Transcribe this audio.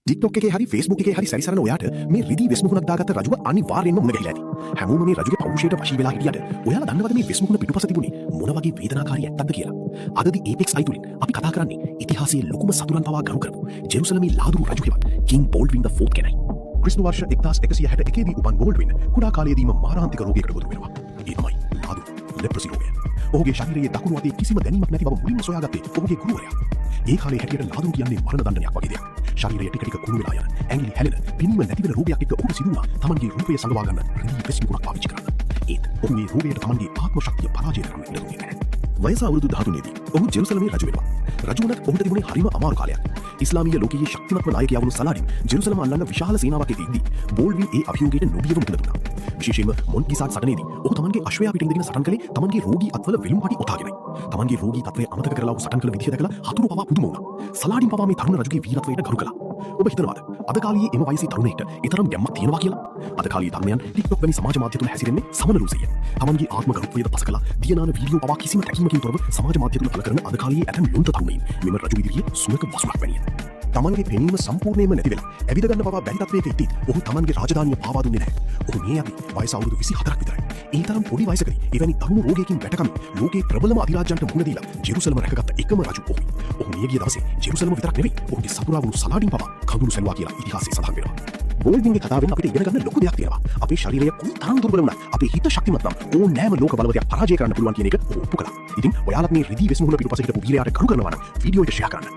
TikTok එකේ හරි Facebook එකේ හරි සැරිසරන ඔයාට මේ රිදී වෙස්මුහුණක් දාගත්ත රජුව අනිවාර්යෙන්ම මුණ ගැහිලා ඇති. හැමෝම මේ රජුගේ පෞරුෂයට වශී වෙලා හිටියට ඔයාලා දන්නවද මේ වෙස්මුහුණ පිටුපස තිබුණේ මොන වගේ වේදනාකාරී ඇත්තක්ද කියලා? අදදී Apex I තුලින් අපි කතා කරන්නේ ඉතිහාසයේ ලොකුම සතුරන් පවා ගරු කරපු ජෙරුසලමේ ලාදුරු රජු හෙවත් කිං බෝල්ඩ්වින් the 4th ගැනයි. ක්‍රිස්තු වර්ෂ 1161 දී උපන් බෝල්ඩ්වින් කුඩා කාලයේදීම මාරාන්තික රෝගයකට ගොදුරු වෙනවා. ඒ තමයි ලාදුරු ලෙප්‍රසි රෝගය. ඔහුගේ ශරීරයේ දකුණු අතේ කිසිම දැනීමක් නැති බව මුලින්ම සොයාගත්තේ ඔහුගේ ගුරුවරයා. ඒ කාලේ හැටියට ලාදුරු කියන්නේ මරණ දණ්ඩනයක් වගේ දෙයක්. ශරීරය ටික ටික කුණු වෙලා යන, ඇඟිලි හැලෙන, පිනීම නැති වෙන රෝගයක් එක්ක ඔහුට සිදු වුණා තමන්ගේ රූපය සඟවා ගන්න රිදී වෙස්මුහුණක් පාවිච්චි කරන්න. ඒත් ඔහු මේ රෝගයට තමන්ගේ ආත්ම ශක්තිය පරාජය කරන්න ඉඩ දුන්නේ නැහැ. වයස අවුරුදු 13 දී ඔහු ජෙරුසලමේ රජු වෙනවා. රජු වුණත් ඔහුට තිබුණේ හරිම අමාරු කාලයක්. ඉස්ලාමීය ලෝකයේ ශක්තිමත්ම නායකයා වුණු සලාඩින් ජෙරුසලම අල්ලන්න විශාල සේනාවක් එක්කදී බෝල්වින් ඒ අභියෝගයට නොබියව මුහුණ දුන්නා. විශේෂයෙන්ම මොන්කිසාට් සටනේදී ඔහු තමන්ගේ අශ්වයා පිටින් දෙගෙන සටන් කළේ තමන්ගේ රෝගී අත්වල විලුම් පටි ඔතාගෙනයි. තමන්ගේ රෝගී තත්ත්වය අමතක කරලා ඔහු සටන් කළ විදිහ දැකලා හතුරු පවා පුදුම වුණා. සලාඩින් පවා මේ තරුණ රජුගේ වීරත්වයට ගරු කළා. ඔබ හිතනවාද අද කාලයේ එම වයසේ තරුණයෙක්ට ඊතරම් ගැම්මක් තියෙනවා කියලා? අද කාලයේ තරුණයන් TikTok වැනි සමාජ මාධ්‍ය තුල හැසිරෙන්නේ සමනරුසෙය. තමන්ගේ ආත්ම ගරුත්වයට පස කළා දියනාන වීඩියෝ පවා කිසිම තැකීමකින් තොරව සමාජ මාධ්‍ය තුල පළ කරන අද කාලයේ ඇතැම් යොන්ත තරුණයින් මෙම රජු ඉදිරියේ සුවක වසුරක් වැනිය. තමන්ගේ පෙනීම සම්පූර්ණයෙන්ම නැති වෙලා ඇවිද ගන්න පවා බැරි තත්වයක ඉද්දී ඔහු තමන්ගේ රාජධානිය පාවා දුන්නේ නැහැ. ඔහු මේ යති වයස අවුරුදු 24ක් විතරයි. ඒ තරම් පොඩි වයසකදී එවැනි තරුණ රෝගයකින් වැටකමින් ලෝකේ ප්‍රබලම අධිරාජ්‍යන්ට මුහුණ දීලා ජෙරුසලම රැකගත්ත එකම රජු ඔහුයි. ඔහු මිය ගිය දවසේ ජෙරුසලම විතරක් නෙවෙයි ඔහුගේ සතුරා වුණු සලාඩින් පවා කඳුළු සැලුවා කියලා ඉතිහාසයේ සඳහන් වෙනවා. බෝල්වින්ගේ කතාවෙන් අපිට ඉගෙන ගන්න ලොකු දෙයක් තියෙනවා. අපේ ශරීරය කොයි තරම් දුර්වල වුණත් අපේ හිත ශක්තිමත් නම් ඕනෑම ලෝක බලවතයක් පරාජය කරන්න පුළුවන් කියන එක ඔහු ඔප්පු කළා. ඉතින් ඔයාලත් මේ රිදී වෙස්මුහුණ පිටුපස හිටපු වීරයාට ගරු කරනවා නම් වීඩියෝ එක ෂෙයා කරන්න.